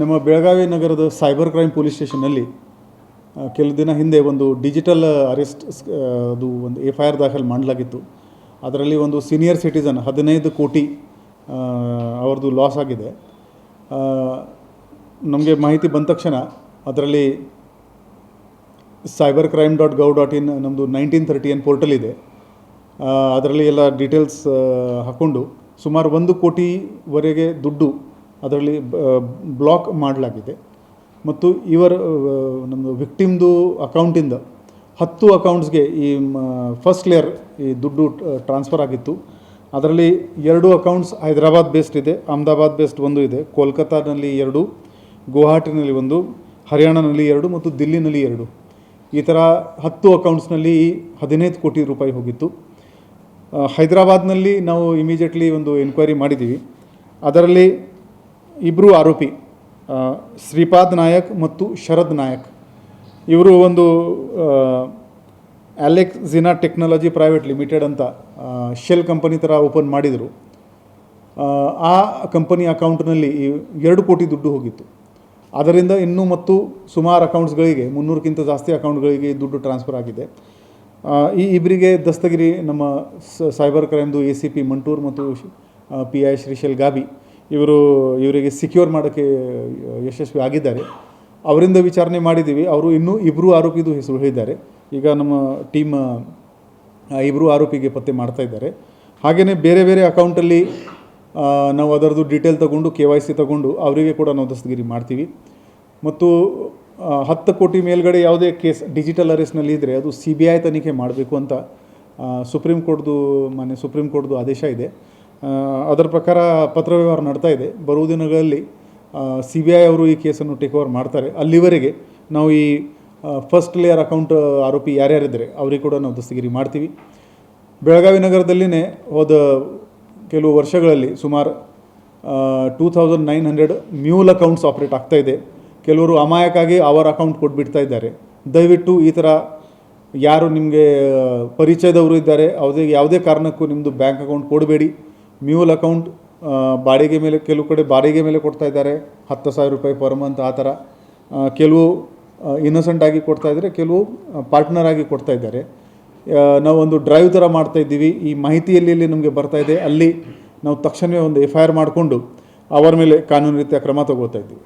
ನಮ್ಮ ಬೆಳಗಾವಿ ನಗರದ cyber crime police ಸ್ಟೇಷನ್ನಲ್ಲಿ ಕೆಲವು ದಿನ ಹಿಂದೆ ಒಂದು ಡಿಜಿಟಲ್ ಅರೆಸ್ಟ್ ಅದು ಒಂದು FIR ದಾಖಲು ಮಾಡಲಾಗಿತ್ತು. ಅದರಲ್ಲಿ ಒಂದು ಸೀನಿಯರ್ ಸಿಟಿಸನ್ 15 ಕೋಟಿ ಅವ್ರದ್ದು ಲಾಸ್ ಆಗಿದೆ. ನಮಗೆ ಮಾಹಿತಿ ಬಂದ ತಕ್ಷಣ ಅದರಲ್ಲಿ cybercrime.gov.in ನಮ್ಮದು 1930 ಪೋರ್ಟಲ್ ಇದೆ. ಅದರಲ್ಲಿ ಎಲ್ಲ ಡೀಟೇಲ್ಸ್ ಹಾಕ್ಕೊಂಡು ಸುಮಾರು 1 ಕೋಟಿವರೆಗೆ ದುಡ್ಡು ಅದರಲ್ಲಿ ಬ್ಲಾಕ್ ಮಾಡಲಾಗಿದೆ. ಮತ್ತು ನಮ್ಮದು ವಿಕ್ಟಿಮ್ದು ಅಕೌಂಟಿಂದ 10 ಅಕೌಂಟ್ಸ್ಗೆ ಈ ಫಸ್ಟ್ ಲೇಯರ್ ಈ ದುಡ್ಡು ಟ್ರಾನ್ಸ್ಫರ್ ಆಗಿತ್ತು. ಅದರಲ್ಲಿ 2 ಅಕೌಂಟ್ಸ್ ಹೈದರಾಬಾದ್ ಬೇಸ್ಡ್ ಇದೆ, ಅಹಮದಾಬಾದ್ ಬೇಸ್ಡ್ ಒಂದು ಇದೆ, ಕೋಲ್ಕತ್ತಾನಲ್ಲಿ 2, ಗುವಾಹಟಿನಲ್ಲಿ 1, ಹರಿಯಾಣನಲ್ಲಿ 2 ಮತ್ತು ದಿಲ್ಲಿನಲ್ಲಿ 2. ಈ ಥರ 10 ಅಕೌಂಟ್ಸ್ನಲ್ಲಿ 15 ಕೋಟಿ ರೂಪಾಯಿ ಹೋಗಿತ್ತು. ಹೈದರಾಬಾದ್ನಲ್ಲಿ ನಾವು ಇಮಿಡಿಯೇಟ್ಲಿ ಒಂದು ಎನ್ಕ್ವೈರಿ ಮಾಡಿದ್ದೀವಿ. ಅದರಲ್ಲಿ 2 ಆರೋಪಿ ಶ್ರೀಪಾದ್ ನಾಯಕ್ ಮತ್ತು ಶರದ್ ನಾಯಕ್ ಇವರು ಒಂದು ಅಲೆಕ್ಸಿನಾ ಟೆಕ್ನಾಲಜಿ ಪ್ರೈವೇಟ್ ಲಿಮಿಟೆಡ್ ಅಂತ ಶೆಲ್ ಕಂಪನಿ ಥರ ಓಪನ್ ಮಾಡಿದರು. ಆ ಕಂಪನಿ ಅಕೌಂಟ್ನಲ್ಲಿ 2 ಕೋಟಿ ದುಡ್ಡು ಹೋಗಿತ್ತು. ಅದರಿಂದ ಇನ್ನೂ ಮತ್ತು ಸುಮಾರು ಅಕೌಂಟ್ಸ್ಗಳಿಗೆ 300ಕ್ಕಿಂತ ಜಾಸ್ತಿ ಅಕೌಂಟ್ಗಳಿಗೆ ದುಡ್ಡು ಟ್ರಾನ್ಸ್ಫರ್ ಆಗಿದೆ. ಈ ಇಬ್ಬರಿಗೆ ದಸ್ತಗಿರಿ ನಮ್ಮ ಸೈಬರ್ ಕ್ರೈಮ್ದು ACP ಮಂಟೂರ್ ಮತ್ತು PI ಶ್ರೀಶೈಲ್ ಗಾಬಿ ಇವರಿಗೆ ಸಿಕ್ಯೂರ್ ಮಾಡೋಕ್ಕೆ ಯಶಸ್ವಿ ಆಗಿದ್ದಾರೆ. ಅವರಿಂದ ವಿಚಾರಣೆ ಮಾಡಿದ್ದೀವಿ. ಅವರು ಇನ್ನೂ 2 ಆರೋಪಿದು ಹೆಸರು ಹೇಳಿದ್ದಾರೆ. ಈಗ ನಮ್ಮ ಟೀಮ್ 2 ಆರೋಪಿಗೆ ಪತ್ತೆ ಮಾಡ್ತಾ ಇದ್ದಾರೆ. ಹಾಗೆಯೇ ಬೇರೆ ಬೇರೆ ಅಕೌಂಟಲ್ಲಿ ನಾವು ಅದರದ್ದು ಡೀಟೇಲ್ ತೊಗೊಂಡು KYC ತೊಗೊಂಡು ಅವರಿಗೆ ಕೂಡ ನಾವು ದಸ್ತಗಿರಿ ಮಾಡ್ತೀವಿ. ಮತ್ತು 10 ಕೋಟಿ ಮೇಲ್ಗಡೆ ಯಾವುದೇ ಕೇಸ್ ಡಿಜಿಟಲ್ ಅರೆಸ್ಟ್ನಲ್ಲಿ ಇದ್ದರೆ ಅದು CBI ತನಿಖೆ ಮಾಡಬೇಕು ಅಂತ ಸುಪ್ರೀಂ ಕೋರ್ಟ್ದು ಆದೇಶ ಇದೆ. ಅದರ ಪ್ರಕಾರ ಪತ್ರವ್ಯವಹಾರ ನಡ್ತಾ ಇದೆ. ಬರುವ ದಿನಗಳಲ್ಲಿ CBI ಅವರು ಈ ಕೇಸನ್ನು ಟೇಕ್ ಓವರ್ ಮಾಡ್ತಾರೆ. ಅಲ್ಲಿವರೆಗೆ ನಾವು ಈ ಫಸ್ಟ್ ಲೇಯರ್ ಅಕೌಂಟ್ ಆರೋಪಿ ಯಾರ್ಯಾರಿದ್ದಾರೆ ಅವರಿಗೆ ಕೂಡ ನಾವು ದಸ್ತಗಿರಿ ಮಾಡ್ತೀವಿ. ಬೆಳಗಾವಿ ನಗರದಲ್ಲಿನೇ ಹೋದ ಕೆಲವು ವರ್ಷಗಳಲ್ಲಿ ಸುಮಾರು 2900 ಮ್ಯೂಲ್ ಅಕೌಂಟ್ಸ್ ಆಪ್ರೇಟ್ ಆಗ್ತಾಯಿದೆ. ಕೆಲವರು ಅಮಾಯಕ್ಕಾಗಿ ಅವರ ಅಕೌಂಟ್ ಕೊಟ್ಬಿಡ್ತಾ ಇದ್ದಾರೆ. ದಯವಿಟ್ಟು ಈ ಥರ ಯಾರು ನಿಮಗೆ ಪರಿಚಯದವರು ಇದ್ದಾರೆ ಯಾವುದೇ ಕಾರಣಕ್ಕೂ ನಿಮ್ಮದು ಬ್ಯಾಂಕ್ ಅಕೌಂಟ್ ಕೊಡಬೇಡಿ. ಮ್ಯೂಲ್ ಅಕೌಂಟ್ ಬಾಡಿಗೆ ಮೇಲೆ, ಕೆಲವು ಕಡೆ ಬಾಡಿಗೆ ಮೇಲೆ ಕೊಡ್ತಾ ಇದ್ದಾರೆ, 10,000 ರೂಪಾಯಿ ಪರ್ ಮಂತ್ ಆ ಥರ. ಕೆಲವು ಇನ್ನೋಸೆಂಟ್ ಆಗಿ ಕೊಡ್ತಾ ಇದ್ದಾರೆ, ಕೆಲವು ಪಾರ್ಟ್ನರ್ ಆಗಿ ಕೊಡ್ತಾ ಇದ್ದಾರೆ. ನಾವು ಒಂದು ಡ್ರೈವ್ ಥರ ಮಾಡ್ತಾಯಿದ್ದೀವಿ. ಈ ಮಾಹಿತಿಯಲ್ಲಿ ನಮಗೆ ಬರ್ತಾ ಇದೆ, ಅಲ್ಲಿ ನಾವು ತಕ್ಷಣವೇ ಒಂದು FIR ಮಾಡಿಕೊಂಡು ಅವರ ಮೇಲೆ ಕಾನೂನು ರೀತಿಯ ಕ್ರಮ ತಗೋತಾ ಇದ್ದೀವಿ.